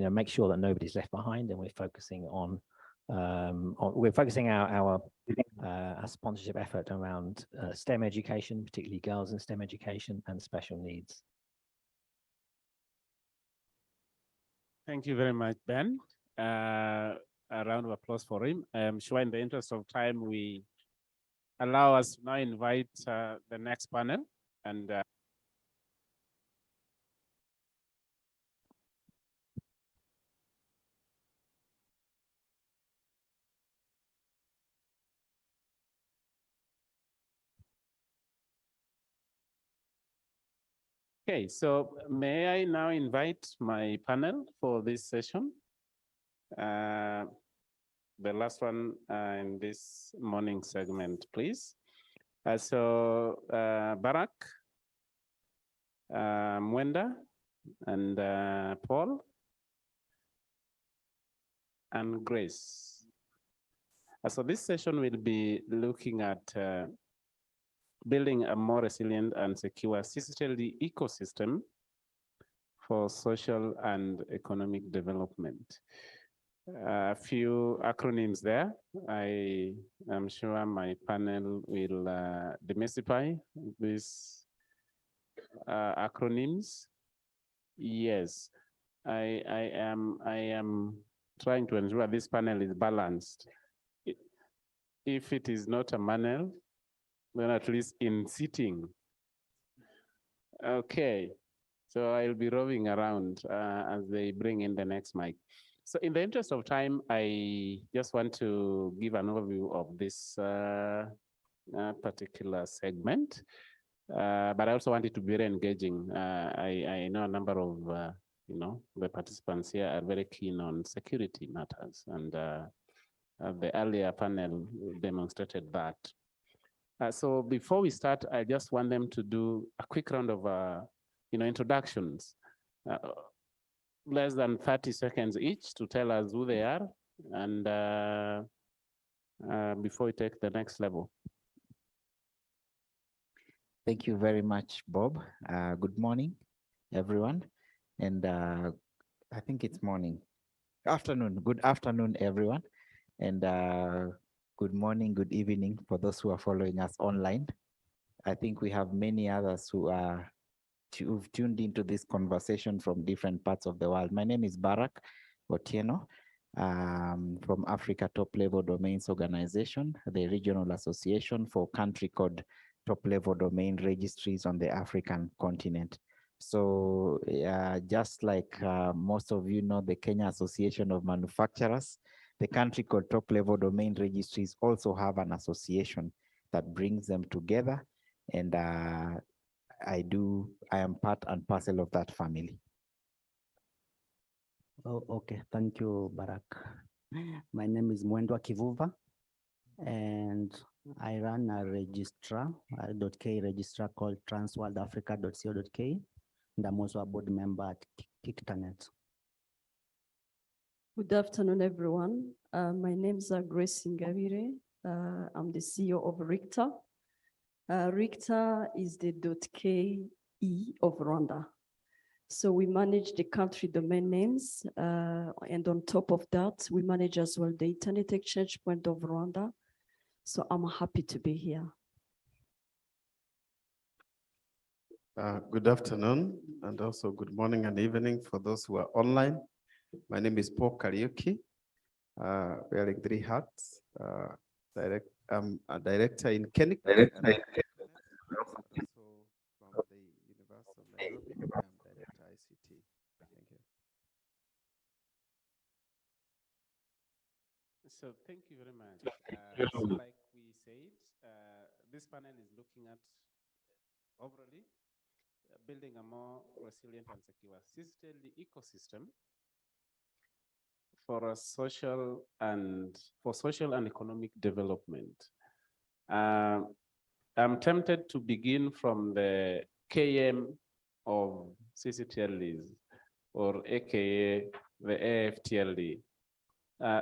make sure that nobody's left behind, and we're focusing on our sponsorship effort around STEM education, particularly girls in STEM education and special needs. Thank you very much, Ben. A round of applause for him. I'm sure in the interest of time, we allow us to now invite the next panel. And okay, so may I now invite my panel for this session? The last one in this morning segment, please. Barrack, Mwendwa, and Paul, and Grace. So this session will be looking at building a more resilient and secure ccTLD ecosystem for social and economic development. A few acronyms there. I am sure my panel will demystify these acronyms. Yes, I am trying to ensure this panel is balanced. If it is not a panel, then at least in sitting. Okay, so I'll be roving around as they bring in the next mic. So in the interest of time, I just want to give an overview of this particular segment, but I also want it to be very engaging. I know a number of, the participants here are very keen on security matters, and the earlier panel demonstrated that. So before we start, I just want them to do a quick round of, introductions. Less than 30 seconds each to tell us who they are, and before we take the next level. Thank you very much, Bob. Good morning, everyone. And I think it's morning. Afternoon. Good afternoon, everyone. And good morning, good evening for those who are following us online. I think we have many others who are who've tuned into this conversation from different parts of the world. My name is Barrack Otieno from Africa Top Level Domains Organization, the regional association for country code top level domain registries on the African continent. So just like most of you know, the Kenya Association of Manufacturers, the country code top level domain registries also have an association that brings them together, and I am part and parcel of that family. Oh, okay. Thank you, Barrack. My name is Mwendwa Kivuva, and I run a registrar.k registrar called transworldafrica.co.k, and I'm also a board member at ICANN. Good afternoon, everyone. My name is Grace Ingabire. I'm the CEO of RICTA. RICTA is the .ke of Rwanda. So we manage the country domain names, and on top of that, we manage as well the Internet Exchange Point of Rwanda. So I'm happy to be here. Good afternoon, and also good morning and evening for those who are online. My name is Paul Kariuki, wearing 3 hats. I'm a director in Kenya. Also from the University of Nairobi, I'm director ICT. Thank you. So thank you very much. So like we said, this panel is looking at overall building a more resilient and secure ccTLD ecosystem for social and economic development. I'm tempted to begin from the KM of ccTLDs, or AKA the AFTLD.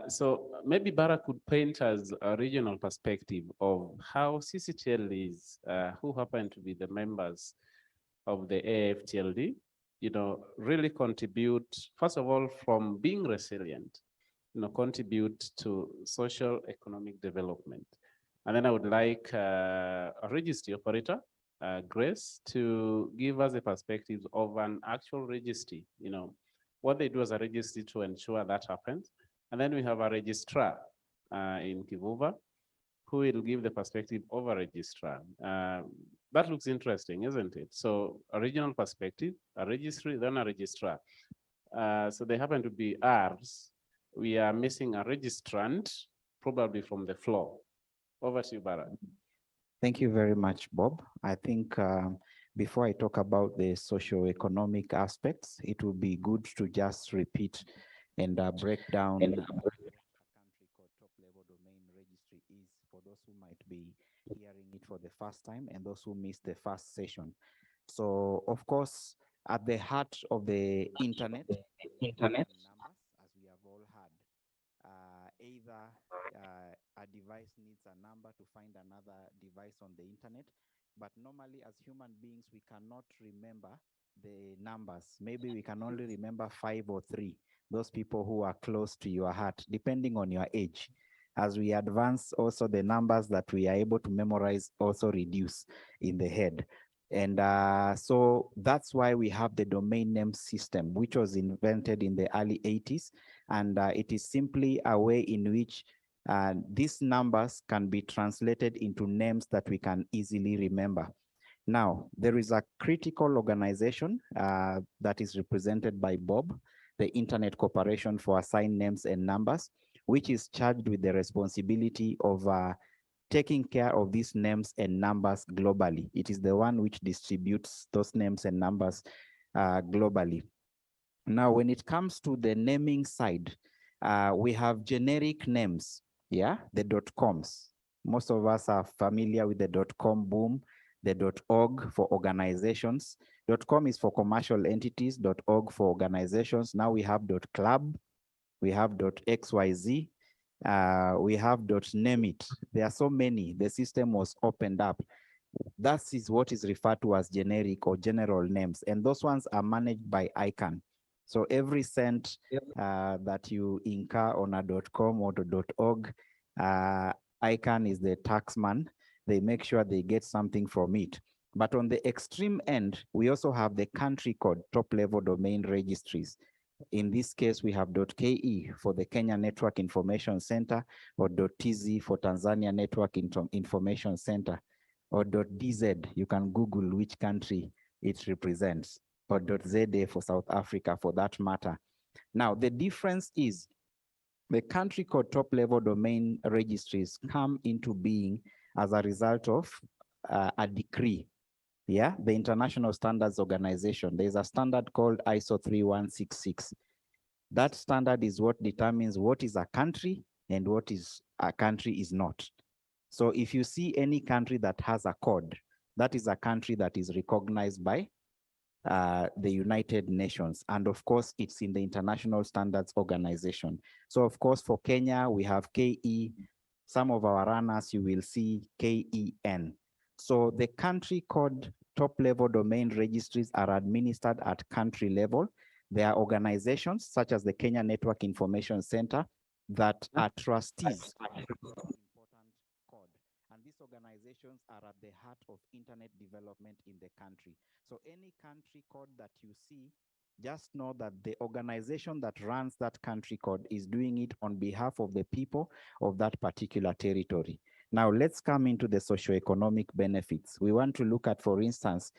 So maybe Barrack could paint us a regional perspective of how ccTLDs, who happen to be the members of the AFTLD, really contribute, first of all, from being resilient, contribute to social economic development. And then I would like a registry operator, Grace, to give us a perspective of an actual registry, what they do as a registry to ensure that happens. And then we have a registrar in Kivuva, who will give the perspective of a registrar. That looks interesting, isn't it? So a regional perspective, a registry, then a registrar. So they happen to be ours. We are missing a registrant, probably from the floor. Over to you, Barrack. Thank you very much, Bob. I think before I talk about the socio-economic aspects, it would be good to just repeat and break down what a country code top-level domain registry is for those who might be hearing it for the first time and those who missed the first session. So, of course, at the heart of the internet, numbers, as we have all heard. Either a device needs a number to find another device on the internet, but normally as human beings, we cannot remember the numbers. Maybe we can only remember 5 or 3, those people who are close to your heart, depending on your age. As we advance, also the numbers that we are able to memorize also reduce in the head. And so that's why we have the domain name system, which was invented in the early 80s. And it is simply a way in which these numbers can be translated into names that we can easily remember. Now, there is a critical organization that is represented by Bob, the Internet Corporation for Assigned Names and Numbers, which is charged with the responsibility of taking care of these names and numbers globally. It is the one which distributes those names and numbers globally. Now, when it comes to the naming side, we have generic names, the .coms. Most of us are familiar with the .com boom, the .org for organizations. .com is for commercial entities, .org for organizations. Now we have .club, we have .xyz, we have .name it. There are so many. The system was opened up. That is what is referred to as generic or general names, and those ones are managed by ICANN. So every cent that you incur on a .com or .org, ICANN is the taxman. They make sure they get something from it. But on the extreme end, we also have the country code top-level domain registries. In this case, we have .ke for the Kenya Network Information Center, or .tz for Tanzania Network Information Center, or .dz. You can Google which country it represents, or .za for South Africa, for that matter. Now, the difference is the country code top-level domain registries come into being as a result of a decree. The International Standards Organization. There's a standard called ISO 3166. That standard is what determines what is a country and what is a country is not. So if you see any country that has a code, that is a country that is recognized by the United Nations. And of course, it's in the International Standards Organization. So of course, for Kenya, we have KE. Some of our runners, you will see KEN. So the country code top-level domain registries are administered at country level. There are organizations such as the Kenya Network Information Center that are trustees of an important code. And these organizations are at the heart of internet development in the country. So any country code that you see, just know that the organization that runs that country code is doing it on behalf of the people of that particular territory. Now, let's come into the socioeconomic benefits. We want to look at, for instance,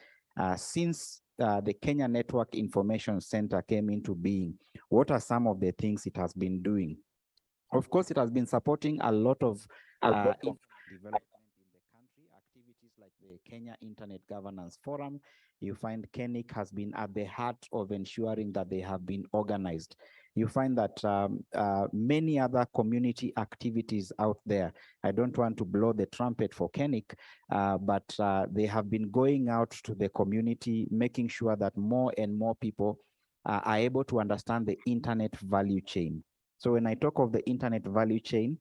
since the Kenya Network Information Center came into being, what are some of the things it has been doing? Of course, it has been supporting a lot of internet development in the country, activities like the Kenya Internet Governance Forum. You find KENIC has been at the heart of ensuring that they have been organized. You find that many other community activities out there, I don't want to blow the trumpet for KENIC, but they have been going out to the community, making sure that more and more people are able to understand the internet value chain. So when I talk of the internet value chain,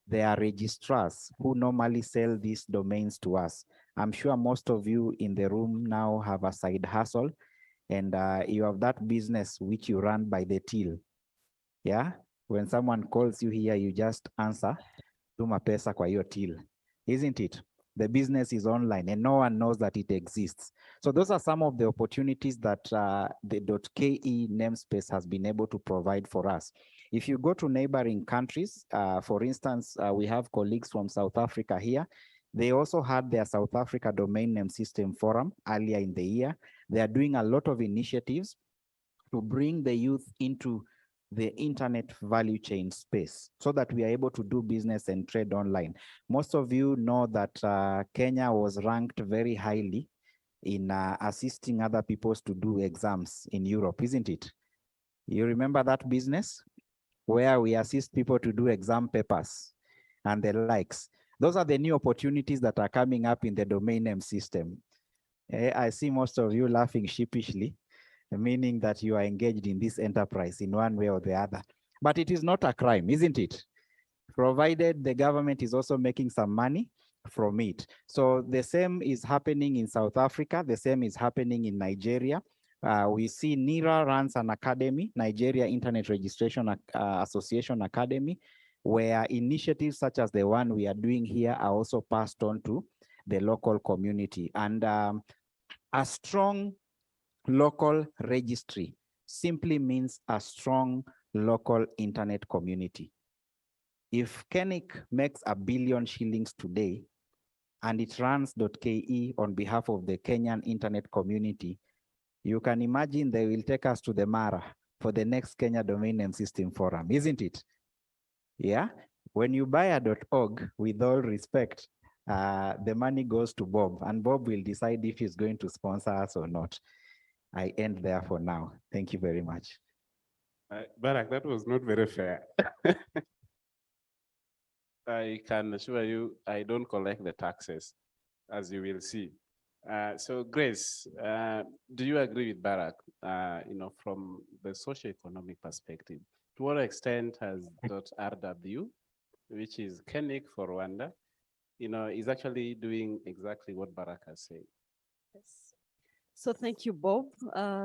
there are registrars who normally sell these domains to us. I'm sure most of you in the room now have a side hustle. and you have that business which you run by the till. Yeah, when someone calls you here, you just answer, tuma pesa kwa hiyo till, isn't it? The business is online and no one knows that it exists. So those are some of the opportunities that the .ke namespace has been able to provide for us. If you go to neighboring countries, for instance, we have colleagues from South Africa here. They also had their South Africa Domain Name System Forum earlier in the year. They are doing a lot of initiatives to bring the youth into the internet value chain space so that we are able to do business and trade online. Most of you know that Kenya was ranked very highly in assisting other peoples to do exams in Europe, isn't it? You remember that business where we assist people to do exam papers and the likes? Those are the new opportunities that are coming up in the domain name system. I see most of you laughing sheepishly, meaning that you are engaged in this enterprise in one way or the other. But it is not a crime, isn't it? Provided the government is also making some money from it. So the same is happening in South Africa. The same is happening in Nigeria. We see NIRA runs an academy, Nigeria Internet Registration Association Academy, where initiatives such as the one we are doing here are also passed on to the local community. And a strong local registry simply means a strong local internet community. If Kenik makes $1 billion shillings today and it runs .ke on behalf of the Kenyan internet community, you can imagine they will take us to the Mara for the next Kenya Domain Name System Forum, isn't it? Yeah, when you buy a .org, with all respect, the money goes to Bob, and Bob will decide if he's going to sponsor us or not. I end there for now. Thank you very much. Barrack, that was not very fair. I can assure you, I don't collect the taxes, as you will see. So Grace, do you agree with Barrack, from the socio-economic perspective? To what extent has .rw, which is Kenik for Rwanda, is actually doing exactly what Barrack has said? Yes. So thank you, Bob.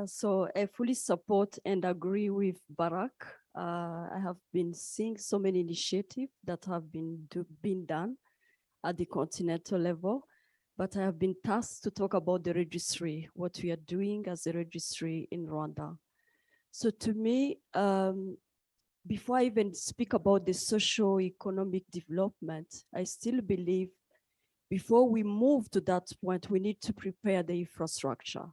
So I fully support and agree with Barrack. I have been seeing so many initiatives that have been done at the continental level, but I have been tasked to talk about the registry, what we are doing as a registry in Rwanda. So to me, before I even speak about the socio-economic development, I still believe before we move to that point, we need to prepare the infrastructure.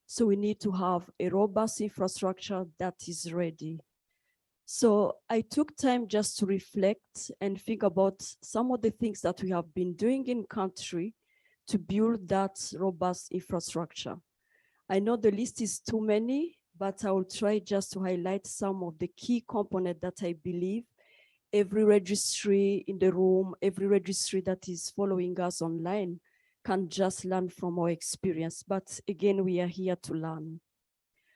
So we need to have a robust infrastructure that is ready. So I took time just to reflect and think about some of the things that we have been doing in country to build that robust infrastructure. I know the list is too many, but I will try just to highlight some of the key components that I believe every registry in the room, every registry that is following us online can just learn from our experience. But again, we are here to learn.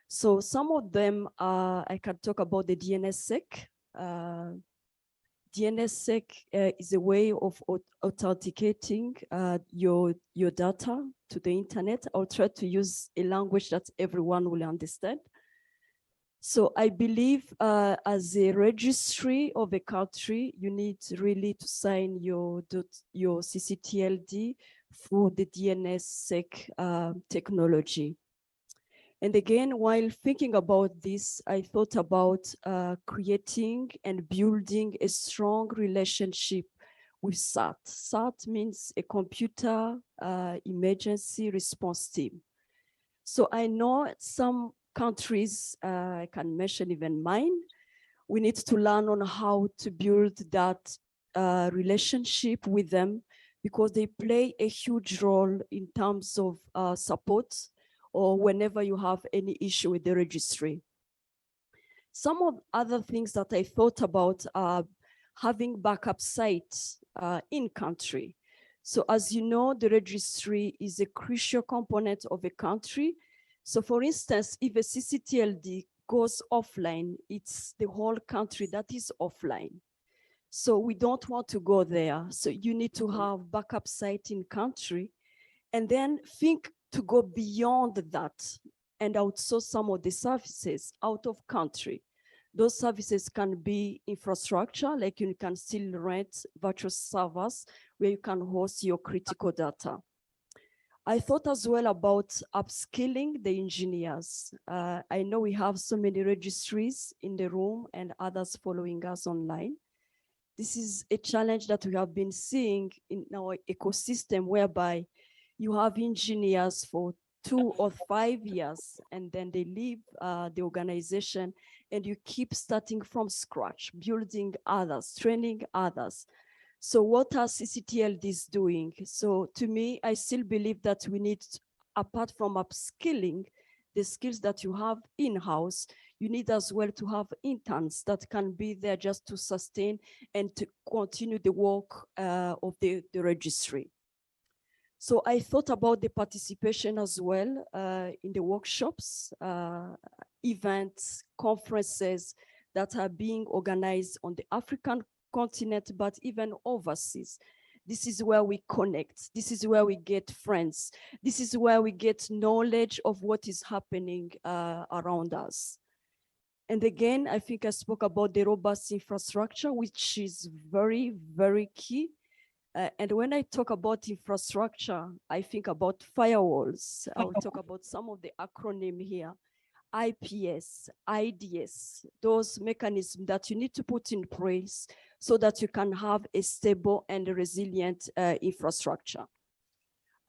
So some of them, I can talk about the DNSSEC. DNSSEC is a way of authenticating your data to the internet. I'll try to use a language that everyone will understand. So I believe as a registry of a country, you need really to sign your ccTLD for the DNSSEC technology. And again, while thinking about this, I thought about creating and building a strong relationship with SAT. SAT means a computer emergency response team. So I know some countries, I can mention even mine, we need to learn on how to build that relationship with them because they play a huge role in terms of support or whenever you have any issue with the registry. Some of other things that I thought about are having backup sites in country. So as you know, the registry is a crucial component of a country. So for instance, if a ccTLD goes offline, it's the whole country that is offline. So we don't want to go there. So you need to have backup site in country and then think to go beyond that. and outsource some of the services out of country. Those services can be infrastructure, like you can still rent virtual servers where you can host your critical data. I thought as well about upskilling the engineers. I know we have so many registries in the room and others following us online. This is a challenge that we have been seeing in our ecosystem, whereby you have engineers for 2 or 5 years, and then they leave the organization, and you keep starting from scratch, building others, training others. So what are ccTLDs doing? So to me, I still believe that we need, apart from upskilling the skills that you have in-house, you need as well to have interns that can be there just to sustain and to continue the work of the registry. So I thought about the participation as well in the workshops, events, conferences that are being organized on the African continent, but even overseas. This is where we connect. This is where we get friends. This is where we get knowledge of what is happening around us. And again, I think I spoke about the robust infrastructure, which is very, very key. And when I talk about infrastructure, I think about firewalls. I'll talk about some of the acronym here. IPS, IDS, those mechanisms that you need to put in place so that you can have a stable and resilient infrastructure.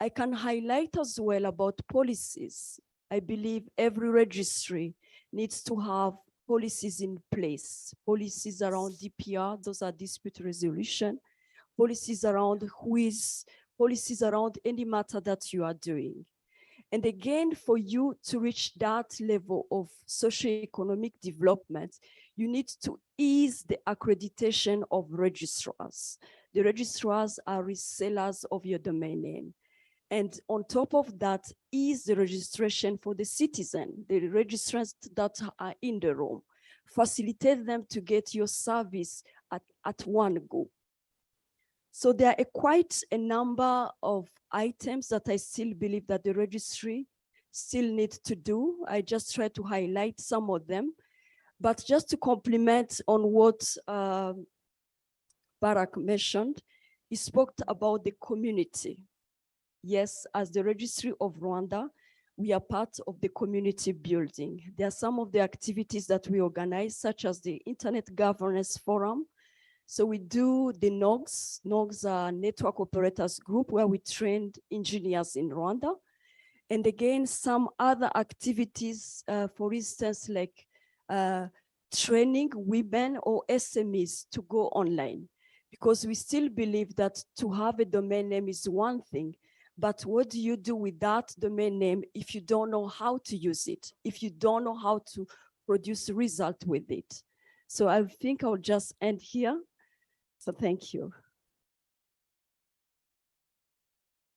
I can highlight as well about policies. I believe every registry needs to have policies in place, policies around DPR, those are dispute resolution, policies around WHOIS, policies around any matter that you are doing. And again, for you to reach that level of socioeconomic development, you need to ease the accreditation of registrars. The registrars are resellers of your domain name. And on top of that, ease the registration for the citizen, the registrars that are in the room. Facilitate them to get your service at one go. So there are quite a number of items that I still believe that the registry still needs to do. I just try to highlight some of them, but just to complement on what Barrack mentioned, he spoke about the community. Yes, as the Registry of Rwanda, we are part of the community building. There are some of the activities that we organize, such as the Internet Governance Forum. So we do the NOGS. NOGS are Network Operators Group, where we trained engineers in Rwanda. And again, some other activities, for instance, like training women or SMEs to go online. Because we still believe that to have a domain name is one thing, but what do you do with that domain name if you don't know how to use it, if you don't know how to produce a result with it? So I think I'll just end here. So thank you.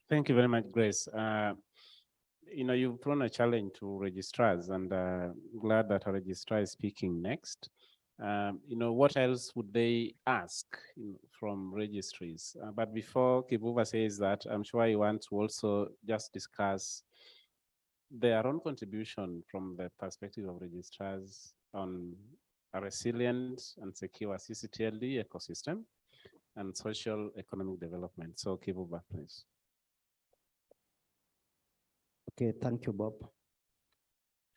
Thank you very much, Grace. You know, you've thrown a challenge to registrars, and glad that a registrar is speaking next. You know, what else would they ask from registries? But before Kivuva says that, I'm sure you want to also just discuss their own contribution from the perspective of registrars on a resilient and secure ccTLD ecosystem and social economic development. So Kivuva, please. Okay, thank you, Bob.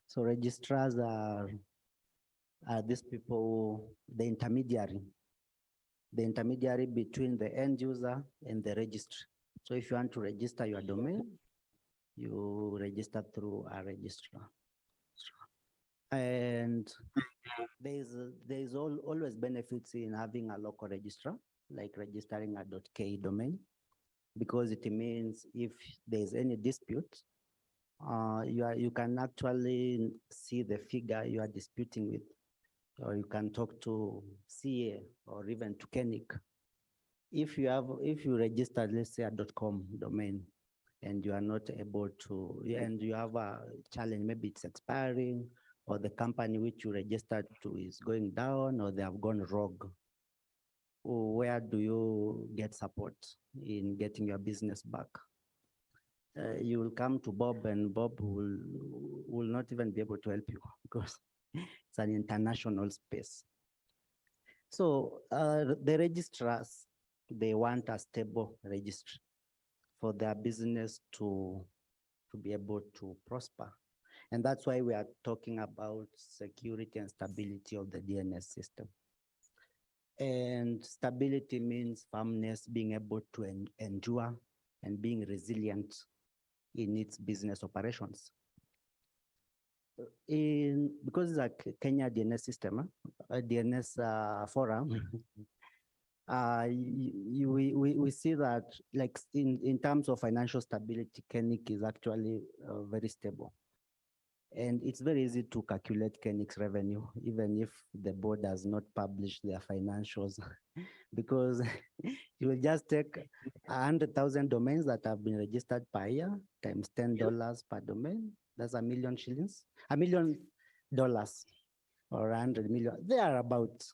So registrars are these people, the intermediary between the end user and the registry. So if you want to register your domain, you register through a registrar. And there's always benefits in having a local registrar, like registering a .k domain, because it means if there's any dispute, you can actually see the figure you are disputing with, or you can talk to CA or even to KENIC. If you register, let's say a .com domain, and you are not able to, and you have a challenge, maybe it's expiring, or the company which you registered to is going down, or they have gone rogue, where do you get support in getting your business back? you will come to Bob, and Bob will not even be able to help you because it's an international space. So the registrars, they want a stable registry for their business to be able to prosper. And that's why we are talking about security and stability of the DNS system. And stability means firmness, being able to endure and being resilient in its business operations. Because it's a Kenya DNS system, a DNS forum, we see that like in terms of financial stability, KENIC is actually very stable. And it's very easy to calculate KENIC's revenue, even if the board does not publish their financials, because you will just take 100,000 domains that have been registered per year times $10 per domain. That's $1 million shillings, $1 million or 100 million. They are about,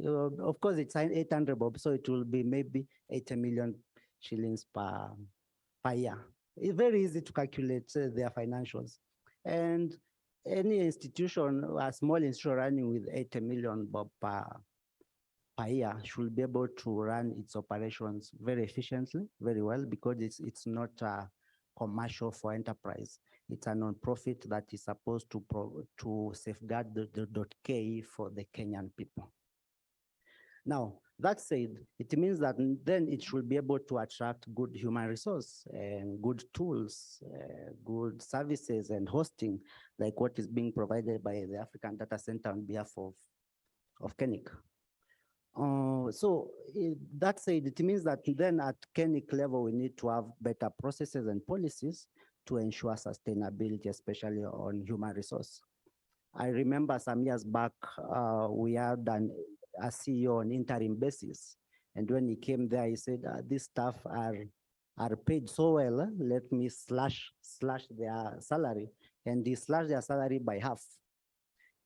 of course, it's 800 bob, so it will be maybe 80 million shillings per year. It's very easy to calculate their financials. And any institution, a small institution running with 80 million bob per year should be able to run its operations very efficiently, very well, because it's not commercial for enterprise. It's a non-profit that is supposed to safeguard the .ke for the Kenyan people. Now, that said, it means that then it should be able to attract good human resource and good tools, good services and hosting, like what is being provided by the African Data Center on behalf of KENIC. That said, it means that then at KENIC level, we need to have better processes and policies to ensure sustainability, especially on human resource. I remember some years back, we had a CEO on interim basis. And when he came there, he said, these staff are paid so well, let me slash their salary. And he slashed their salary by half.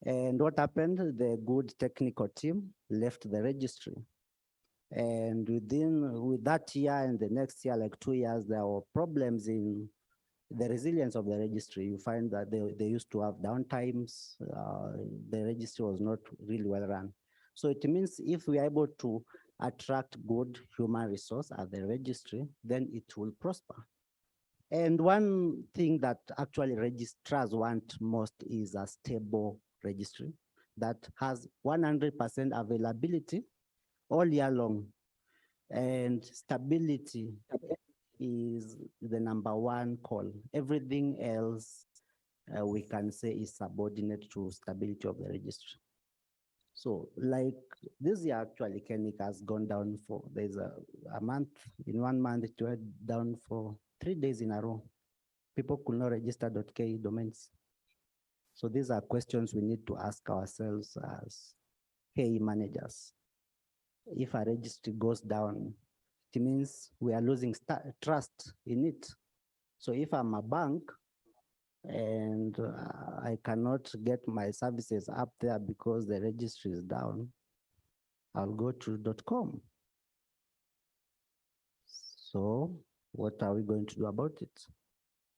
And what happened? The good technical team left the registry. And with that year and the next year, like 2 years, there were problems in the resilience of the registry. You find that they used to have downtimes. The registry was not really well run. So it means if we are able to attract good human resource at the registry, then it will prosper. And one thing that actually registrars want most is a stable registry that has 100% availability all year long. And stability is the #1 call. Everything else we can say is subordinate to stability of the registry. So like this year, actually, KENIC has gone down there's a month, in 1 month, it went down for 3 days in a row. People could not register .ke domains. So these are questions we need to ask ourselves as KE managers. If a registry goes down, it means we are losing trust in it. So if I'm a bank and I cannot get my services up there because the registry is down, I'll go to .com. So what are we going to do about it?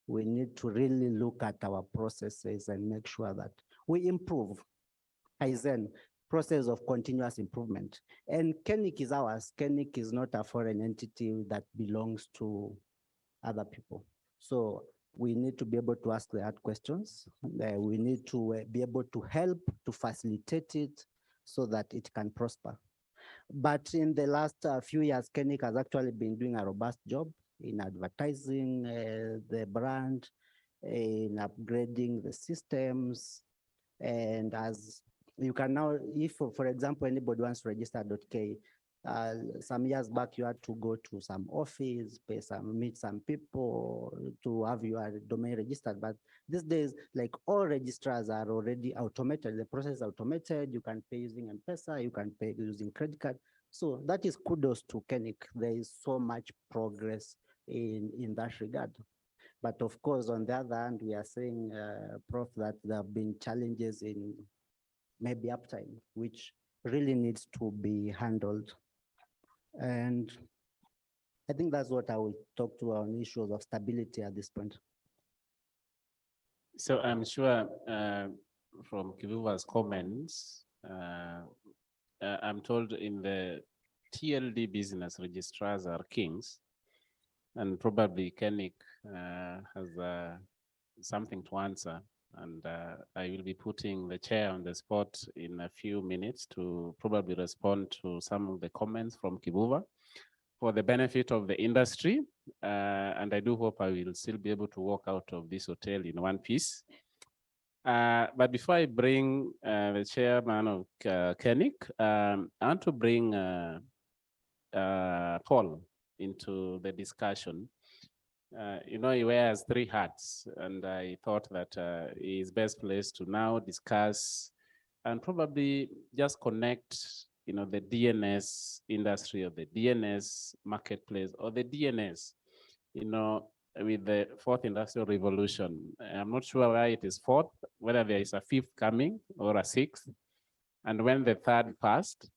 We need to really look at our processes and make sure that we improve. Kaizen, process of continuous improvement. And KENIC is ours. KENIC is not a foreign entity that belongs to other people. So we need to be able to ask the hard questions. We need to be able to help to facilitate it so that it can prosper. But in the last few years, KENIC has actually been doing a robust job in advertising the brand, in upgrading the systems. And as you can now, if, for example, anybody wants to register .ke, some years back, you had to go to some office, meet some people to have your domain registered. But these days, like all registrars are already automated. The process is automated. You can pay using M-Pesa, you can pay using credit card. So that is kudos to KENIC. There is so much progress in that regard. But of course, on the other hand, we are saying, Prof, that there have been challenges in maybe uptime, which really needs to be handled. And I think that's what I will talk to on issues of stability at this point. So I'm sure from Kivuva's comments, I'm told in the TLD business, registrars are kings, and probably Kenik has something to answer. And I will be putting the chair on the spot in a few minutes to probably respond to some of the comments from Kivuva for the benefit of the industry. And I do hope I will still be able to walk out of this hotel in one piece. But before I bring the chairman of Kenik, I want to bring Paul into the discussion. You know, he wears 3 hats, and I thought that he is best placed to now discuss and probably just connect, you know, the DNS industry or the DNS marketplace or the DNS, you know, with the 4th industrial revolution. I'm not sure why it is 4th, whether there is a 5th coming or a 6th, and when the 3rd passed.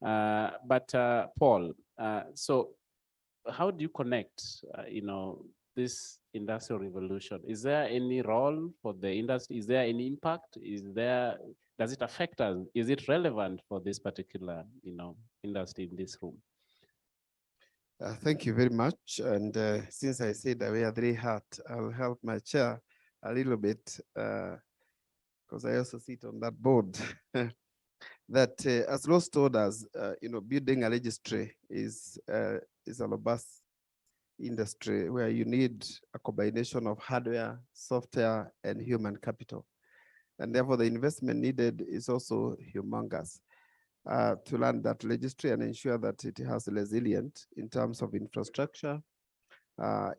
But Paul, so how do you connect, you know, this industrial revolution? Is there any role for the industry? Is there any impact? Does it affect us? Is it relevant for this particular, you know, industry in this room? Thank you very much. And since I said I wear 3 hats, I'll help my chair a little bit because I also sit on that board. That as Ross told us, you know, building a registry is a robust industry where you need a combination of hardware, software, and human capital. And therefore the investment needed is also humongous to run that registry and ensure that it has resilient in terms of infrastructure,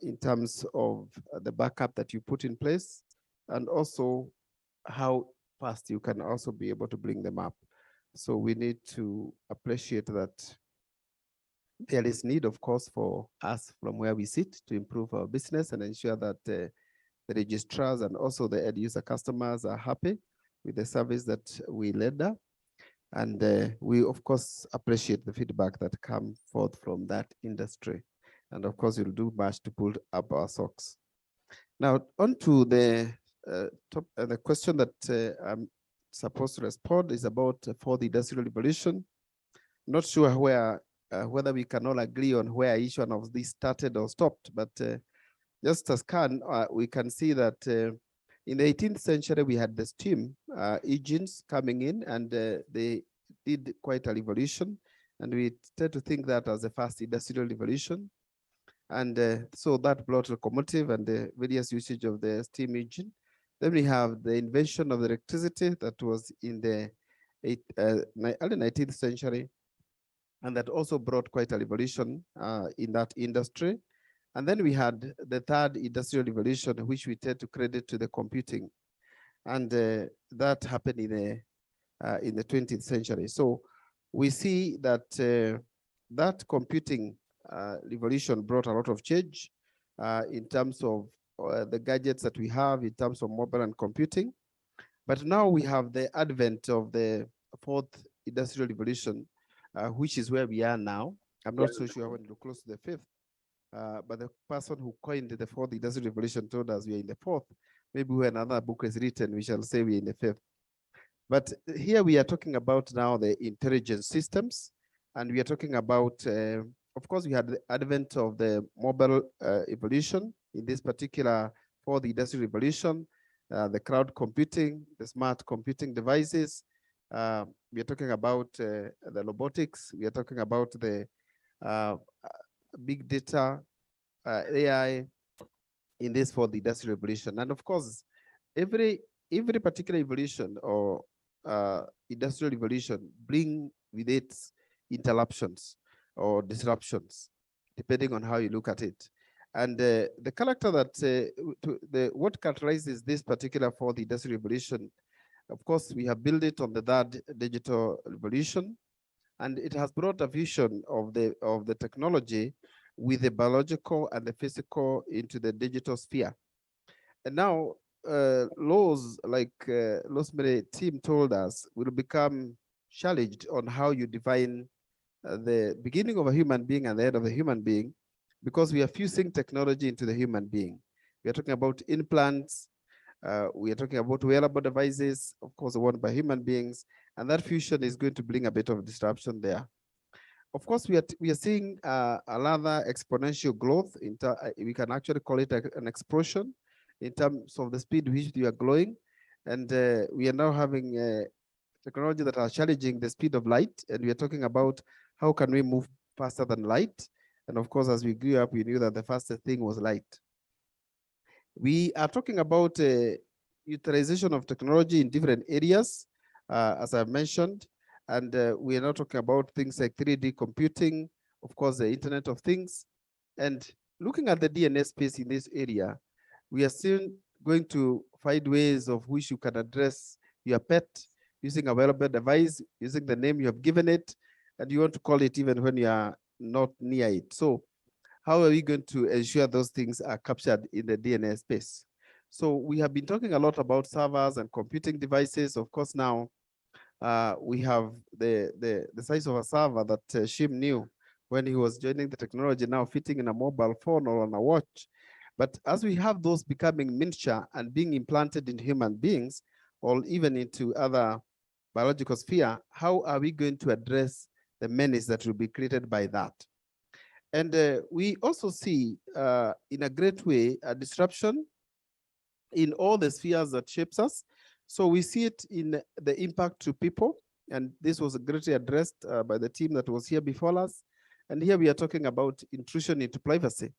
in terms of the backup that you put in place, and also how fast you can also be able to bring them up. So we need to appreciate that there is need, of course, for us from where we sit to improve our business and ensure that the registrars and also the end user customers are happy with the service that we render. And we, of course, appreciate the feedback that come forth from that industry. And of course, we'll do much to pull up our socks. Now, on to the question that I'm supposed to respond is about for the industrial revolution. Not sure where whether we can all agree on where each one of these started or stopped, but just as we can see that in the 18th century we had the steam engines coming in, and they did quite a revolution, and we tend to think that as the first industrial revolution. And so that brought locomotive and the various usage of the steam engine. Then we have the invention of the electricity that was in the early 19th century, and that also brought quite a revolution in that industry. And then we had the 3rd industrial revolution, which we tend to credit to the computing, and that happened in the 20th century. So we see that that computing revolution brought a lot of change in terms of the gadgets that we have, in terms of mobile and computing. But now we have the advent of the 4th industrial revolution, which is where we are now. I'm not so sure when we're close to the 5th, but the person who coined the 4th industrial revolution told us we are in the 4th. Maybe when another book is written, we shall say we're in the 5th. But here we are talking about now the intelligence systems, and we are talking about, of course, we had the advent of the mobile evolution in this particular 4th industrial revolution, the cloud computing, the smart computing devices. We are talking about the robotics. We are talking about the big data, AI in this 4th industrial revolution. And of course, every particular evolution or industrial revolution bring with it interruptions or disruptions, depending on how you look at it. And the character that what characterizes this particular 4th industrial revolution, of course, we have built it on the 3rd digital revolution, and it has brought a vision of the technology with the biological and the physical into the digital sphere. And now laws like Rosemary team told us will become challenged on how you define the beginning of a human being and the end of a human being, because we are fusing technology into the human being. We are talking about implants. We are talking about wearable devices, of course, worn by human beings, and that fusion is going to bring a bit of disruption there. Of course, we are seeing a rather exponential growth. We can actually call it an explosion in terms of the speed which we are growing, and we are now having technology that are challenging the speed of light, and we are talking about how can we move faster than light. And of course, as we grew up, we knew that the fastest thing was light. We are talking about utilization of technology in different areas, as I mentioned, and we are now talking about things like 3D computing, of course, the Internet of Things. And looking at the DNA space in this area, we are still going to find ways of which you can address your pet using a wearable device, using the name you have given it, and you want to call it even when you are not near it. So how are we going to ensure those things are captured in the DNA space? So we have been talking a lot about servers and computing devices. Of course, now we have the size of a server that Shim knew when he was joining the technology, now fitting in a mobile phone or on a watch. But as we have those becoming miniature and being implanted in human beings, or even into other biological sphere, how are we going to address the menace that will be created by that? And we also see in a great way a disruption in all the spheres that shapes us. So we see it in the impact to people, and this was greatly addressed by the team that was here before us. And here we are talking about intrusion into privacy,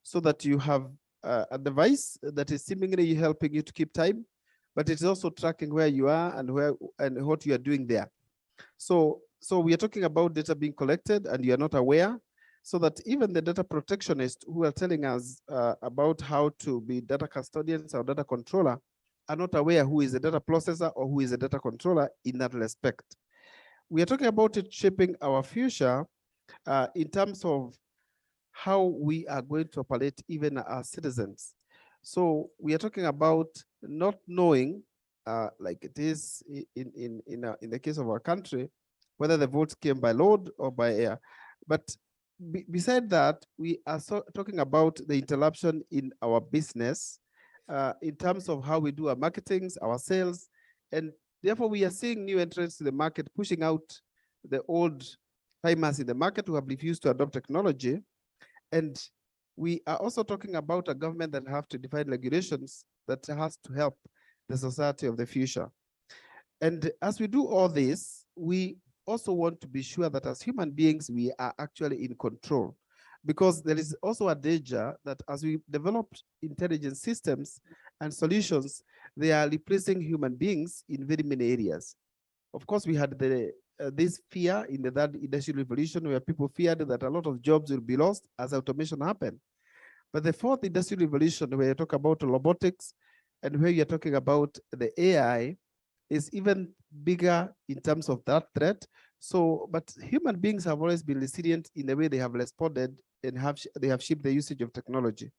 so that you have a device that is seemingly helping you to keep time, but it's also tracking where you are and what you are doing there. So we are talking about data being collected and you are not aware, so that even the data protectionists who are telling us about how to be data custodians or data controller are not aware who is a data processor or who is a data controller in that respect. We are talking about it shaping our future in terms of how we are going to operate even as citizens. So we are talking about not knowing, like it is in the case of our country, whether the votes came by road or by air. But beside that, we are talking about the interruption in our business in terms of how we do our marketings, our sales, and therefore we are seeing new entrants to the market pushing out the old timers in the market who have refused to adopt technology. And we are also talking about a government that have to define regulations that has to help the society of the future. And as we do all this, we also want to be sure that as human beings, we are actually in control, because there is also a danger that as we develop intelligent systems and solutions, they are replacing human beings in very many areas. Of course, we had this fear in the third industrial revolution where people feared that a lot of jobs will be lost as automation happened. But the fourth industrial revolution, where you talk about robotics and where you're talking about the AI, is even bigger in terms of that threat. So, but human beings have always been resilient in the way they have responded and they have shaped the usage of technology.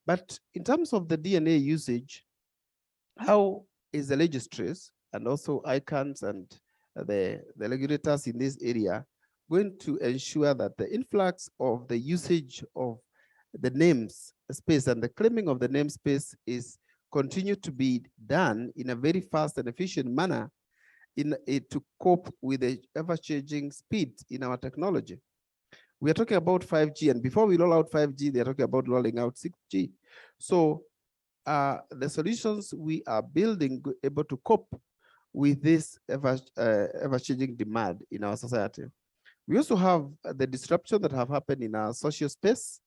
But in terms of the DNA usage, how is the registries and also ICANNs and the regulators in this area going to ensure that the influx of the usage of the names space and the claiming of the namespace is continued to be done in a very fast and efficient manner to cope with the ever-changing speed in our technology? We are talking about 5G, and before we roll out 5G, they are talking about rolling out 6G. So the solutions we are building able to cope with this ever-changing demand in our society. We also have the disruption that have happened in our social space.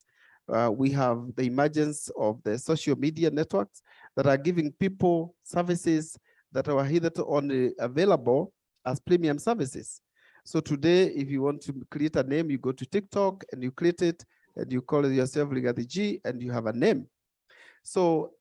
We have the emergence of the social media networks that are giving people services that are hitherto only available as premium services. So today, if you want to create a name, you go to TikTok and you create it and you call yourself Rigathi G and you have a name. So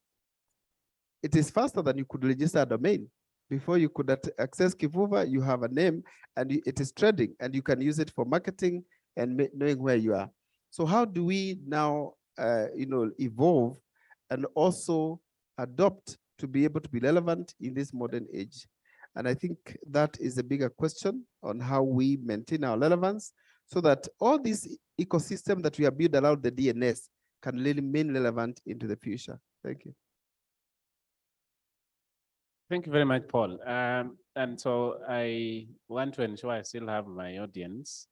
it is faster than you could register a domain. Before you could access Kivuva, you have a name and it is trending and you can use it for marketing and knowing where you are. So how do we now evolve and also adopt to be able to be relevant in this modern age? And I think that is a bigger question on how we maintain our relevance so that all this ecosystem that we have built around the DNS can really remain relevant into the future. Thank you. Thank you very much, Paul. And so I want to ensure I still have my audience.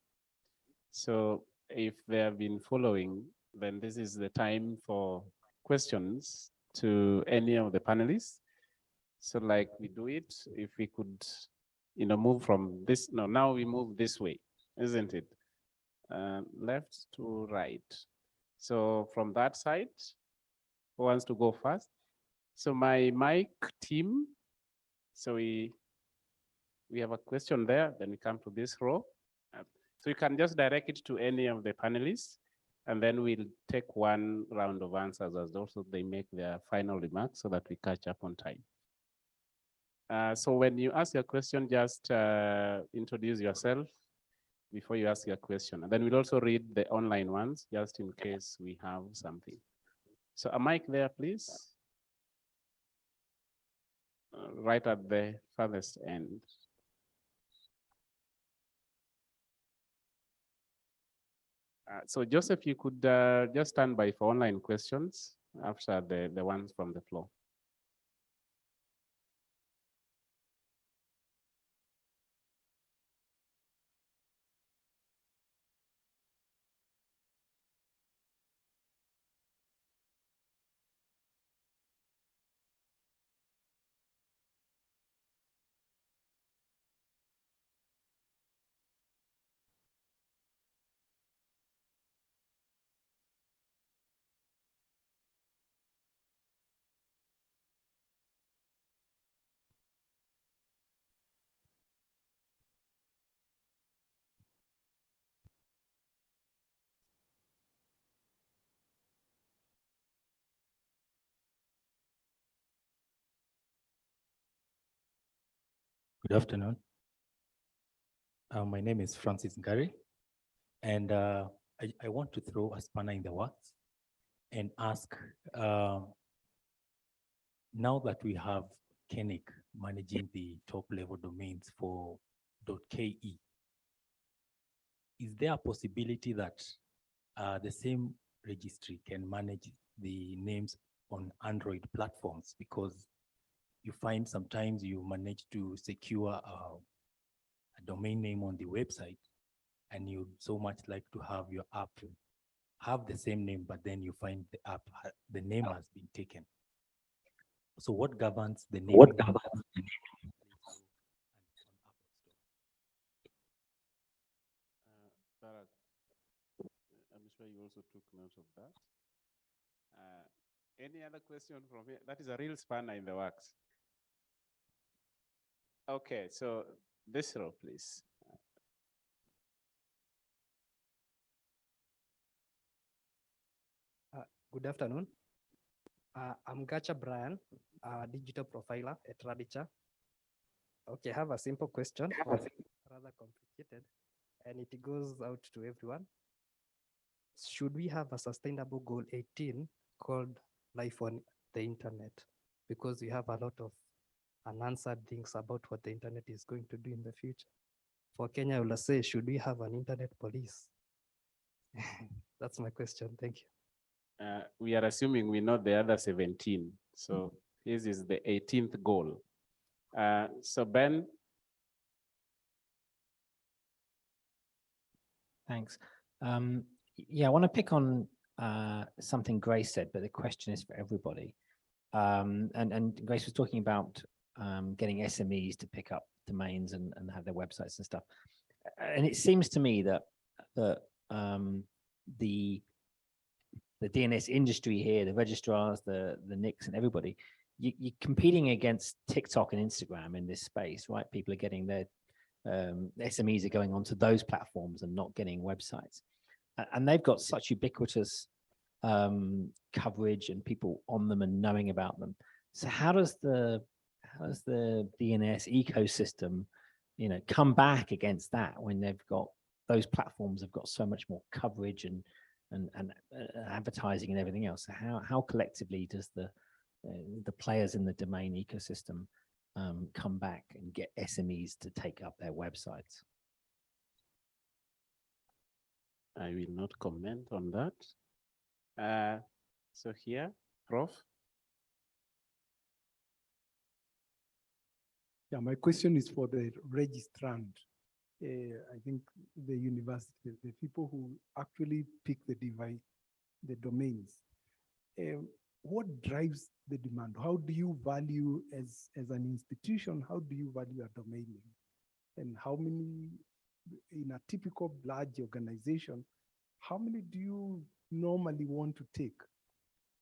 So if they have been following, then this is the time for questions to any of the panelists. So like we do it, if we could, move from this, no, now we move this way, isn't it? Left to right. So from that side, who wants to go first? So my mic team, so we have a question there, then we come to this row. So you can just direct it to any of the panelists, and then we'll take one round of answers as also they make their final remarks so that we catch up on time. So when you ask your question, just introduce yourself before you ask your question. And then we'll also read the online ones, just in case we have something. So a mic there, please. Right at the farthest end. So Joseph, you could just stand by for online questions after the ones from the floor. Good afternoon. My name is Francis Ngari, and I want to throw a spanner in the works and ask, now that we have KENIC managing the top level domains for .ke, is there a possibility that the same registry can manage the names on Android platforms? Because you find sometimes you manage to secure a domain name on the website, and you so much like to have your app have the same name, but then you find the app, the name has been taken. So what governs the name? What governs the name? Barrack, I'm sure you also took note of that. Any other question from here? That is a real spanner in the works. Okay, so this row, please. Good afternoon. I'm Gacha Brian, a digital profiler at RICTA. Okay, I have a simple question, rather complicated, and it goes out to everyone. Should we have a sustainable goal 18 called life on the internet? Because we have a lot of unanswered things about what the internet is going to do in the future. For Kenya, I will say, should we have an internet police? That's my question. Thank you. We are assuming we know the other 17. So this is the 18th goal. So Ben. Thanks. Yeah, I want to pick on something Grace said, but the question is for everybody. And Grace was talking about getting SMEs to pick up domains and have their websites and stuff. And it seems to me that the DNS industry here, the registrars, the NICs and everybody, you're competing against TikTok and Instagram in this space, right? People are getting their SMEs are going onto those platforms and not getting websites. And they've got such ubiquitous coverage and people on them and knowing about them. So how does the DNS ecosystem, come back against that when they've got those platforms have got so much more coverage and advertising and everything else? So how collectively does the players in the domain ecosystem come back and get SMEs to take up their websites? I will not comment on that. So here, Prof. Yeah, my question is for the registrant. I think the university, the people who actually pick the device, the domains. What drives the demand? How do you value as an institution, how do you value a domain name? And how many, in a typical large organization, how many do you normally want to take?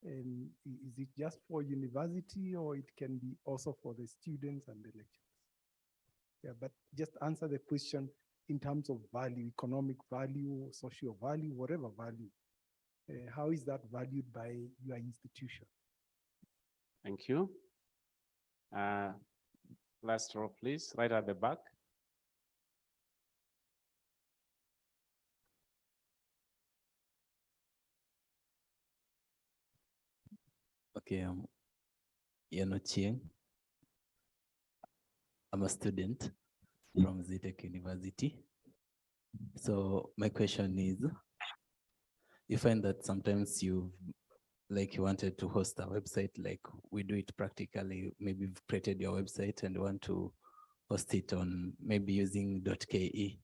And is it just for university or it can be also for the students and the lecturers? Yeah, but just answer the question in terms of value, economic value, social value, whatever value. How is that valued by your institution? Thank you. Last row, please, right at the back. Okay, Ochieng. I'm a student from Zitec University. So my question is, you find that sometimes you wanted to host a website, like we do it practically, maybe you've created your website and want to host it on maybe using .ke.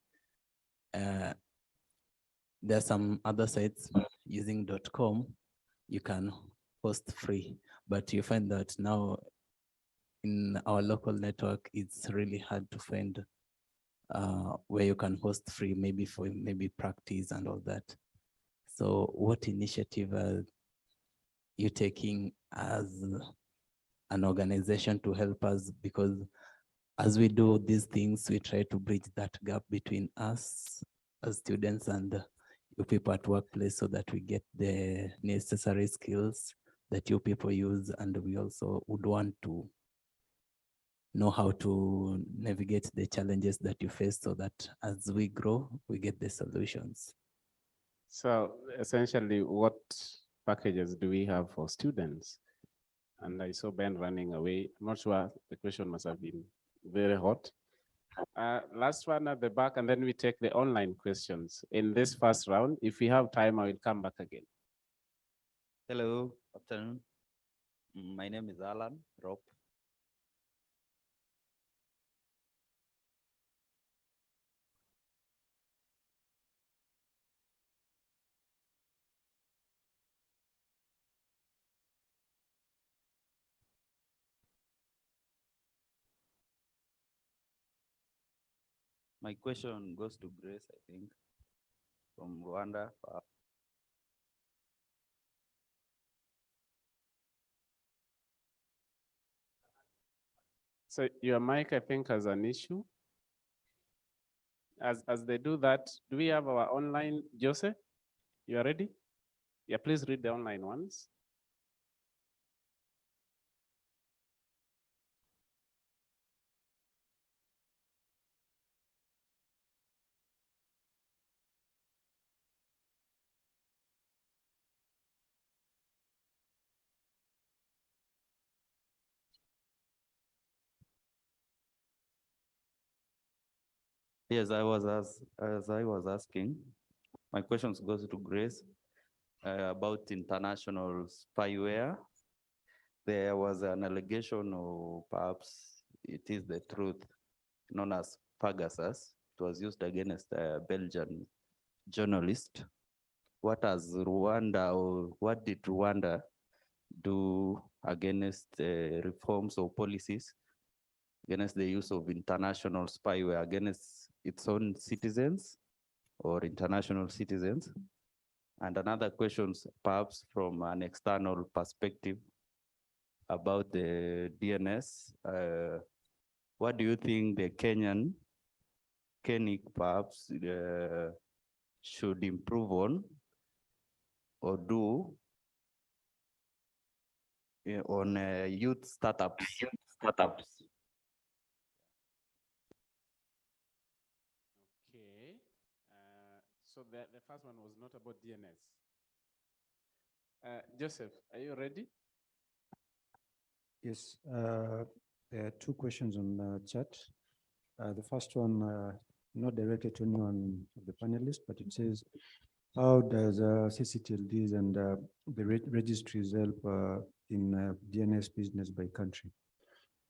There are some other sites using .com, you can host free, but you find that now in our local network, it's really hard to find where you can host free, maybe for practice and all that. So what initiative are you taking as an organization to help us? Because as we do these things, we try to bridge that gap between us as students and you people at workplace so that we get the necessary skills that you people use, and we also would want to know how to navigate the challenges that you face so that as we grow, we get the solutions. So essentially, what packages do we have for students? And I saw Ben running away. I'm not sure, the question must have been very hot. Last one at the back, and then we take the online questions. In this first round, if we have time, I will come back again. Hello, afternoon. My name is Alan Rope. My question goes to Grace, I think, from Rwanda. So your mic, I think, has an issue. As they do that, do we have our online, Joseph? You are ready? Yeah, please read the online ones. Yes, as I was asking, my questions goes to Grace about international spyware. There was an allegation, or perhaps it is the truth, known as Pegasus. It was used against a Belgian journalist. What has Rwanda, or what did Rwanda do against reforms or policies against the use of international spyware against its own citizens or international citizens? And another question, perhaps from an external perspective, about the DNS. What do you think the Kenyan perhaps should improve on or do on youth startups? Okay. So the first one was not about DNS. Joseph, are you ready? Yes, there are two questions on the chat. The first one, not directed to anyone of the panelists, but it says, how does ccTLDs and the registries help in DNS business by country?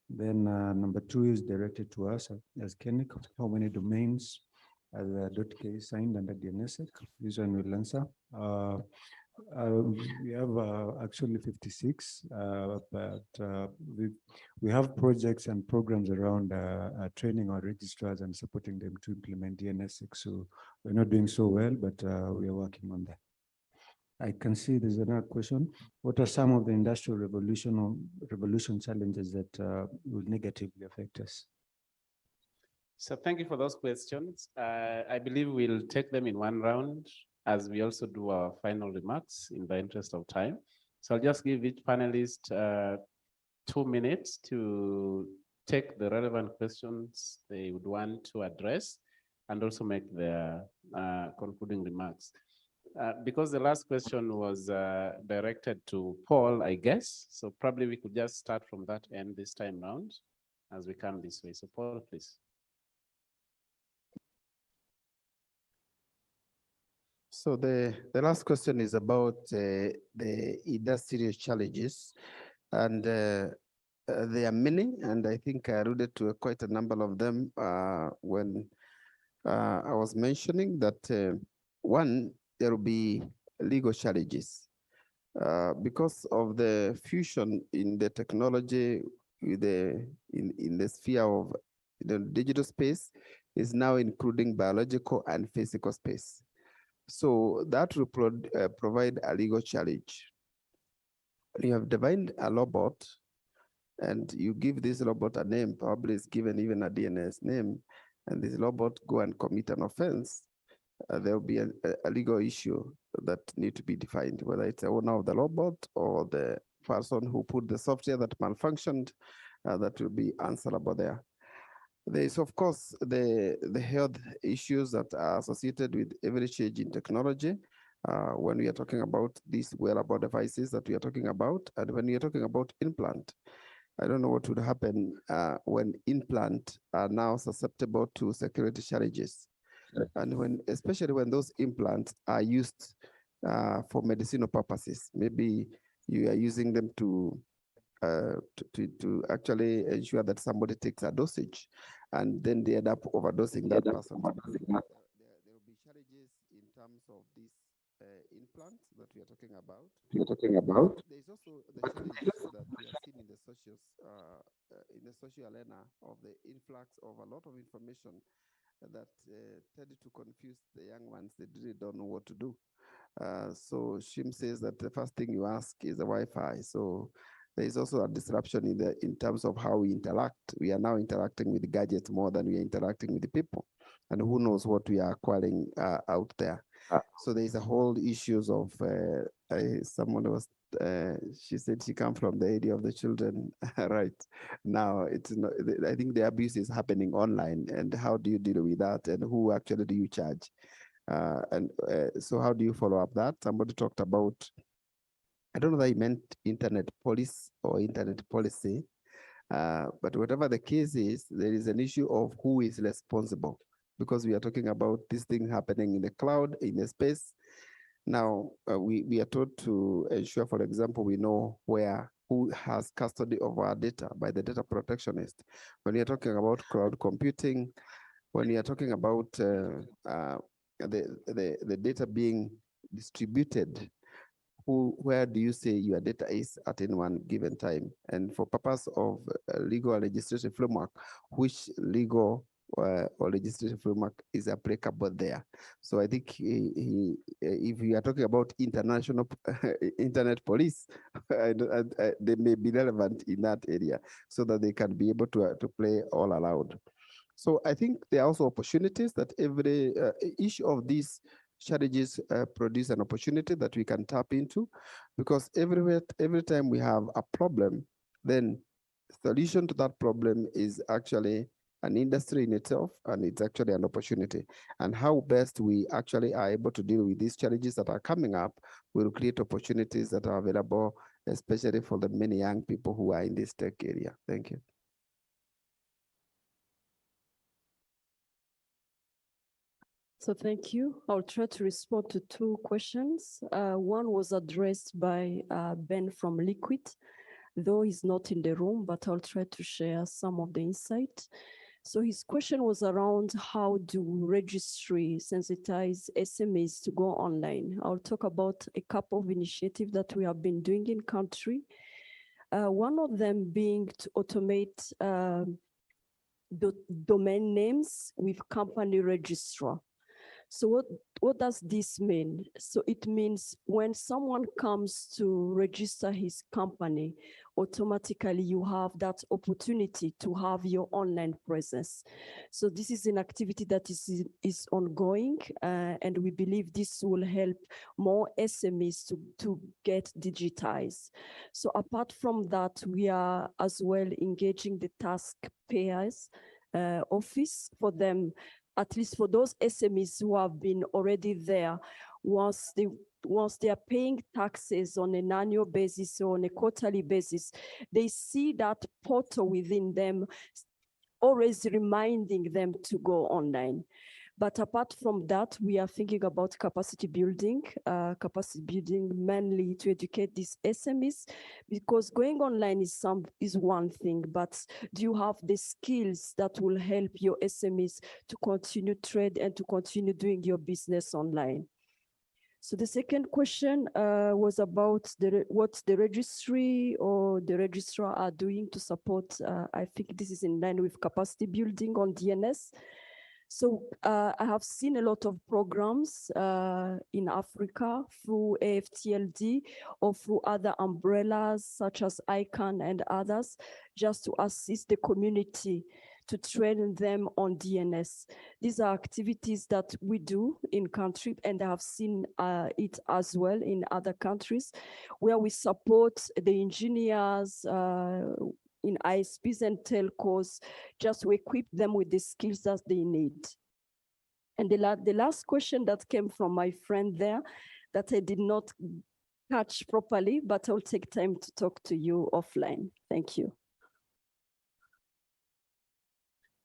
Then number 2 is directed to us as KENIC. How many domains are the .k signed under DNSSEC? This one will answer. We have actually 56, but we have projects and programs around training our registrars and supporting them to implement DNSSEC. So we're not doing so well, but we are working on that. I can see there's another question. What are some of the industrial revolution challenges that will negatively affect us? So thank you for those questions. I believe we'll take them in one round as we also do our final remarks in the interest of time. So I'll just give each panelist 2 minutes to take the relevant questions they would want to address and also make their concluding remarks. Because the last question was directed to Paul, I guess, so probably we could just start from that end this time round as we come this way. So Paul, please. So the last question is about the industrial challenges, and there are many, and I think I alluded to quite a number of them when I was mentioning that one, there will be legal challenges because of the fusion in the technology with in the sphere of the digital space is now including biological and physical space. So that will provide a legal challenge. You have defined a robot and you give this robot a name, probably it's given even a DNS name, and this robot go and commit an offense, there will be a legal issue that need to be defined, whether it's the owner of the robot or the person who put the software that malfunctioned, that will be answerable there. There is, of course, the health issues that are associated with every change in technology when we are talking about these wearable devices that we are talking about, and when we are talking about implant. I don't know what would happen when implant are now susceptible to security challenges. And especially when those implants are used for medicinal purposes. Maybe you are using them to actually ensure that somebody takes a dosage and then they end up overdosing that person. There will be challenges in terms of these implants that we are talking about. There's also the challenges that we have seen in the social arena of the influx of a lot of information that tended to confuse the young ones. They really don't know what to do. So Shim says that the first thing you ask is the Wi-Fi. So there is also a disruption in terms of how we interact. We are now interacting with the gadgets more than we are interacting with the people. And who knows what we are acquiring out there. So there is a whole issues of, someone was, she said she comes from the area of the children, right? Now, it's not, I think the abuse is happening online, and how do you deal with that, and who actually do you charge? So how do you follow up that? Somebody talked about, I don't know that he meant internet police or internet policy, but whatever the case is, there is an issue of who is responsible, because we are talking about this thing happening in the cloud, in the space. Now, we are told to ensure, for example, we know who has custody of our data by the data protectionist. When we are talking about cloud computing, when we are talking about the data being distributed, where do you say your data is at any one given time? And for purpose of legal registration framework, which legal or legislation framework is applicable there? So I think if we are talking about international internet police, they may be relevant in that area so that they can be able to play all around. So I think there are also opportunities that each of these challenges produce an opportunity that we can tap into, because every time we have a problem, then solution to that problem is actually an industry in itself, and it's actually an opportunity. And how best we actually are able to deal with these challenges that are coming up will create opportunities that are available, especially for the many young people who are in this tech area. Thank you. So thank you. I'll try to respond to two questions. One was addressed by Ben from Liquid, though he's not in the room, but I'll try to share some of the insight. So his question was around how do registry sensitize SMEs to go online. I'll talk about a couple of initiatives that we have been doing in country. One of them being to automate domain names with company registrar. So what does this mean? So it means when someone comes to register his company, automatically you have that opportunity to have your online presence. So this is an activity that is ongoing, and we believe this will help more SMEs to get digitized. So apart from that, we are as well engaging the taxpayers office for them, at least for those SMEs who have been already there, once they are paying taxes on an annual basis or on a quarterly basis, they see that portal within them always reminding them to go online. But apart from that, we are thinking about capacity building mainly to educate these SMEs, because going online is one thing, but do you have the skills that will help your SMEs to continue trade and to continue doing your business online? So the second question was about what the registry or the registrar are doing to support. I think this is in line with capacity building on DNS. So I have seen a lot of programs in Africa through AFTLD or through other umbrellas such as ICANN and others, just to assist the community to train them on DNS. These are activities that we do in country, and I have seen it as well in other countries, where we support the engineers in ISPs and telcos, just to equip them with the skills that they need. And the last question that came from my friend there that I did not catch properly, but I'll take time to talk to you offline. Thank you.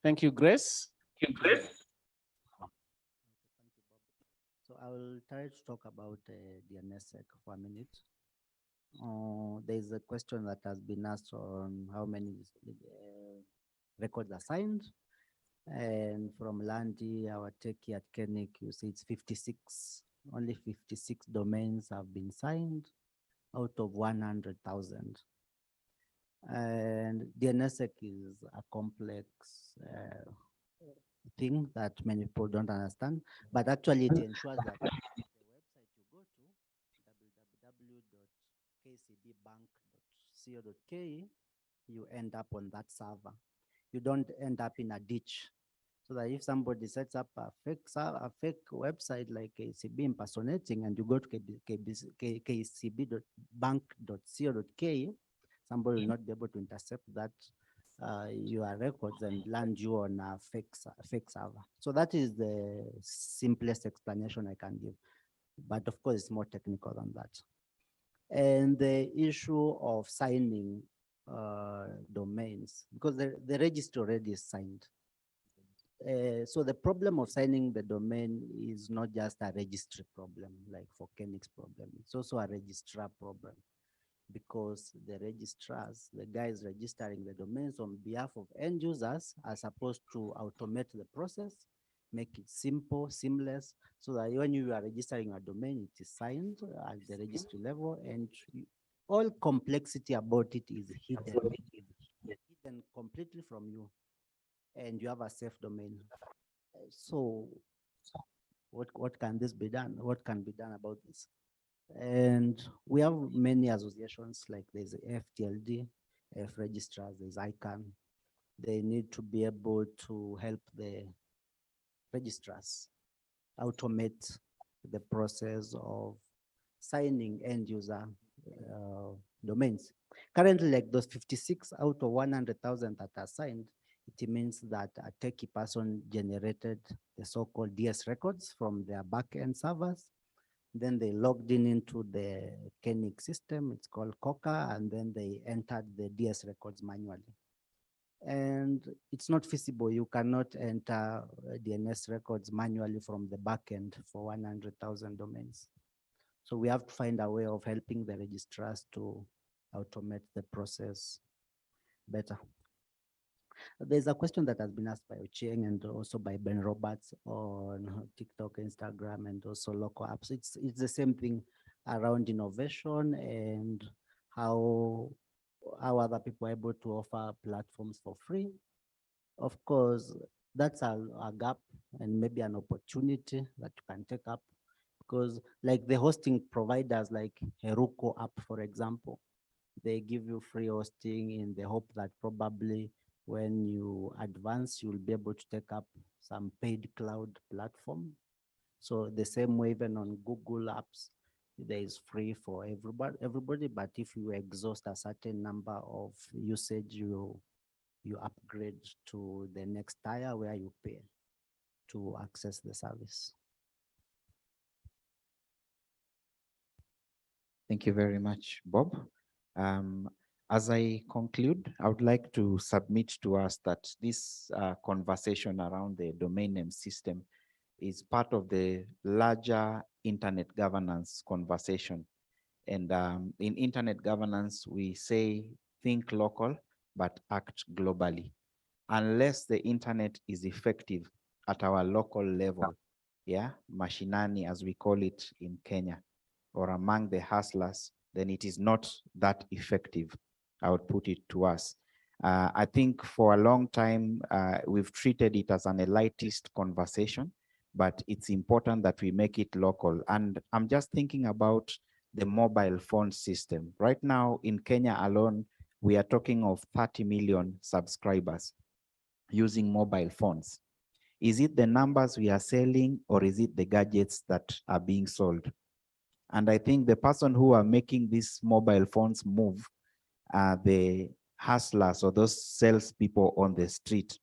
Thank you, Grace. So I will try to talk about DNSSEC for a minute. There's a question that has been asked on how many records are signed. And from Landy, our techie at Kenik, you see it's 56. Only 56 domains have been signed out of 100,000. And DNSSEC is a complex thing that many people don't understand, but actually it ensures that the website you go to, www.kcbbank.co.ke, you end up on that server. You don't end up in a ditch. So that if somebody sets up a fake website like KCB impersonating, and you go to kcb.bank.co.ke, somebody will not be able to intercept that your records and land you on a fake server. So that is the simplest explanation I can give. But of course, it's more technical than that. And the issue of signing domains, because the registry already is signed. So the problem of signing the domain is not just a registry problem, like for Kenik's problem. It's also a registrar problem, because the registrars, the guys registering the domains on behalf of end users, are supposed to automate the process, make it simple, seamless, so that when you are registering a domain, it is signed at the registry level, and all complexity about it is hidden completely from you, and you have a safe domain. So what can this be done? What can be done about this? And we have many associations, like there's AFTLD, registrars, there's ICANN. They need to be able to help the registrars automate the process of signing end user domains. Currently, like those 56 out of 100,000 that are signed, it means that a techie person generated the so-called DS records from their back-end servers. Then they logged into the Kenik system, it's called COCA, and then they entered the DS records manually. and it's not feasible. You cannot enter DNS records manually from the backend for 100,000 domains. So we have to find a way of helping the registrars to automate the process better. There's a question that has been asked by Ochieng and also by Ben Roberts on TikTok, Instagram, and also local apps. It's the same thing around innovation and how other people are able to offer platforms for free. Of course, that's a gap and maybe an opportunity that you can take up, because like the hosting providers like Heruko app, for example, they give you free hosting in the hope that probably when you advance, you'll be able to take up some paid cloud platform. So the same way, even on Google apps, there is free for everybody, but if you exhaust a certain number of usage, you upgrade to the next tier where you pay to access the service. Thank you very much, Bob. As I conclude, I would like to submit to us that this conversation around the domain name system is part of the larger internet governance conversation. And in internet governance, we say think local, but act globally. Unless the internet is effective at our local level, yeah, mashinani, as we call it in Kenya, or among the hustlers, then it is not that effective. I would put it to us. I think for a long time, we've treated it as an elitist conversation, but it's important that we make it local. And I'm just thinking about the mobile phone system. Right now in Kenya alone, we are talking of 30 million subscribers using mobile phones. Is it the numbers we are selling, or is it the gadgets that are being sold? And I think the person who are making these mobile phones move are the hustlers or those salespeople on the street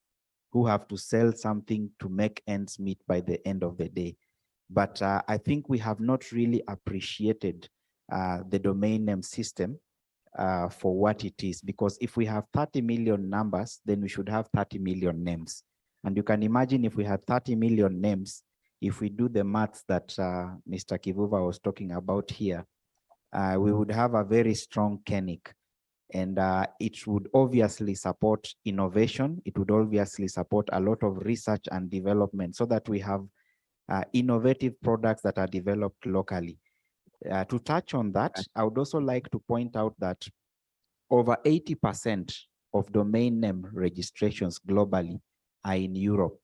who have to sell something to make ends meet by the end of the day. But I think we have not really appreciated the domain name system for what it is, because if we have 30 million numbers, then we should have 30 million names. And you can imagine if we had 30 million names, if we do the maths that Mr. Kivuva was talking about here, we would have a very strong KENIC. And it would obviously support innovation. It would obviously support a lot of research and development so that we have innovative products that are developed locally. To touch on that, I would also like to point out that over 80% of domain name registrations globally are in Europe,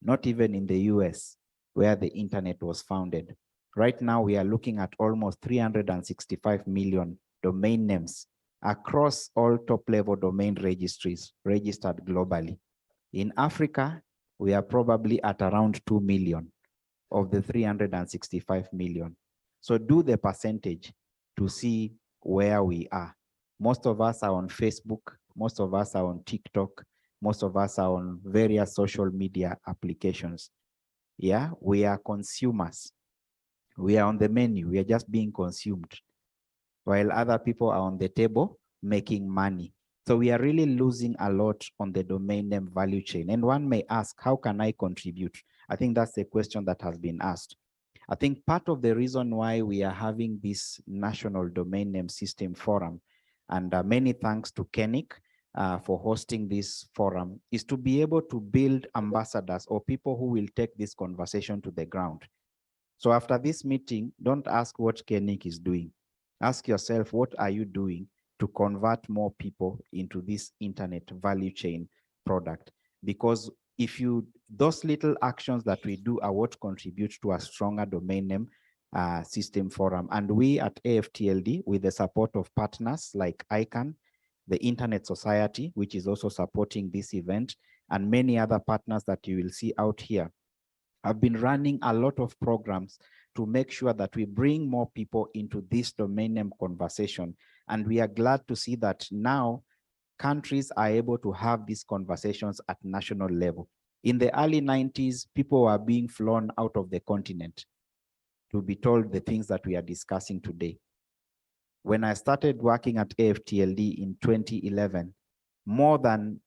not even in the US, where the internet was founded. Right now, we are looking at almost 365 million domain names across all top-level domain registries registered globally. In Africa, we are probably at around 2 million of the 365 million. So do the percentage to see where we are. Most of us are on Facebook, most of us are on TikTok, most of us are on various social media applications. Yeah, we are consumers. We are on the menu, we are just being consumed, while other people are on the table making money. So we are really losing a lot on the domain name value chain. And one may ask, how can I contribute? I think that's the question that has been asked. I think part of the reason why we are having this National Domain Name System Forum, and many thanks to KENIC for hosting this forum, is to be able to build ambassadors or people who will take this conversation to the ground. So after this meeting, don't ask what KENIC is doing. Ask yourself, what are you doing to convert more people into this internet value chain product? Because if those little actions that we do are what contribute to a stronger domain name system forum. And we at AFTLD, with the support of partners like ICANN, the Internet Society, which is also supporting this event, and many other partners that you will see out here, have been running a lot of programs to make sure that we bring more people into this domain name conversation. And we are glad to see that now countries are able to have these conversations at national level. In the early 90s, people were being flown out of the continent to be told the things that we are discussing today. When I started working at AFTLD in 2011, more than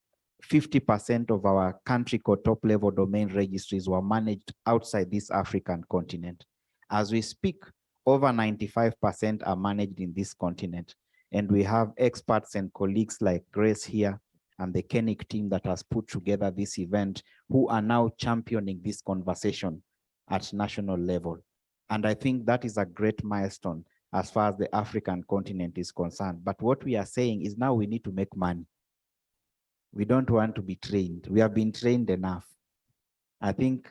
50% of our country code top level domain registries were managed outside this African continent. As we speak, over 95% are managed in this continent. And we have experts and colleagues like Grace here and the KENIC team that has put together this event who are now championing this conversation at national level. And I think that is a great milestone as far as the African continent is concerned. But what we are saying is now we need to make money. We don't want to be trained. We have been trained enough. I think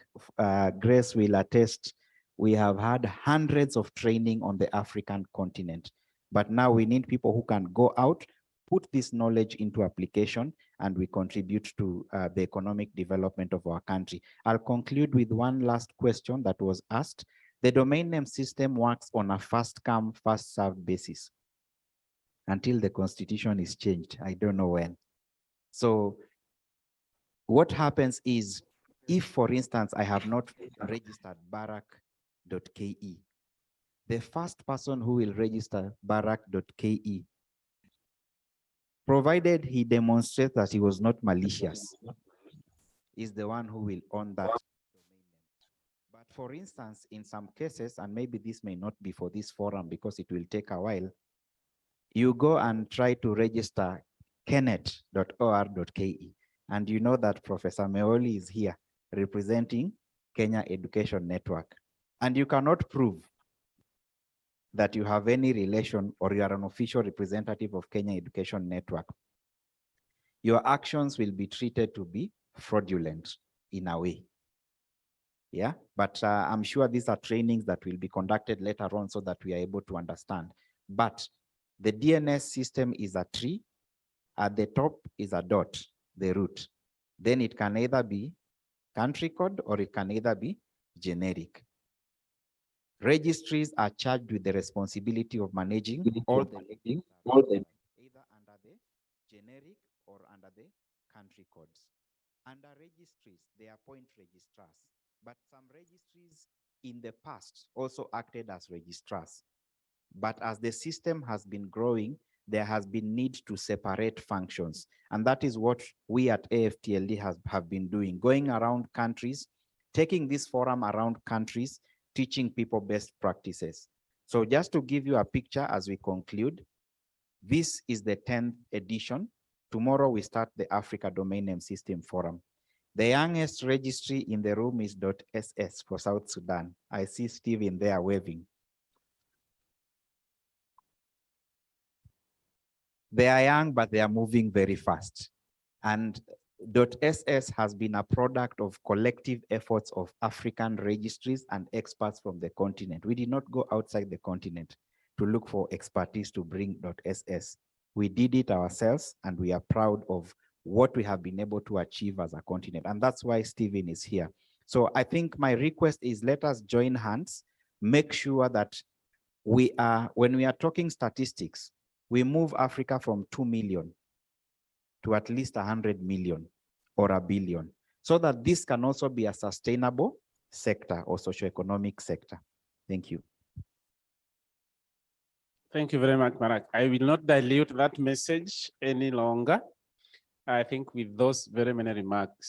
Grace will attest, we have had hundreds of training on the African continent, but now we need people who can go out, put this knowledge into application, and we contribute to the economic development of our country. I'll conclude with one last question that was asked. The domain name system works on a first come, first served basis until the constitution is changed. I don't know when. So what happens is, if, for instance, I have not registered Barrack.ke, the first person who will register Barrack.ke, provided he demonstrates that he was not malicious, is the one who will own that domain name. But for instance, in some cases, and maybe this may not be for this forum because it will take a while, you go and try to register kenneth.or.ke, and you know that Professor Meoli is here representing Kenya Education Network, and you cannot prove that you have any relation or you are an official representative of Kenya Education Network. Your actions will be treated to be fraudulent in a way. Yeah, but I'm sure these are trainings that will be conducted later on so that we are able to understand. But the DNS system is a tree. At the top is a dot, the root. Then it can either be country code or it can either be generic. Registries are charged with the responsibility of managing all the either under the generic or under the country codes. Under registries, they appoint registrars, but some registries in the past also acted as registrars. But as the system has been growing, there has been need to separate functions. And that is what we at AFTLD have been doing, going around countries, taking this forum around countries, teaching people best practices. So just to give you a picture as we conclude, this is the 10th edition. Tomorrow we start the Africa Domain Name System Forum. The youngest registry in the room is .ss for South Sudan. I see Steve in there waving. They are young, but they are moving very fast. And .ss has been a product of collective efforts of African registries and experts from the continent. We did not go outside the continent to look for expertise to bring .ss. We did it ourselves, and we are proud of what we have been able to achieve as a continent. And that's why Stephen is here. So I think my request is, let us join hands, make sure that we are, when we are talking statistics, we move Africa from 2 million to at least 100 million or 1 billion, so that this can also be a sustainable sector or socioeconomic sector. Thank you. Thank you very much, Barrack. I will not dilute that message any longer. I think with those very many remarks,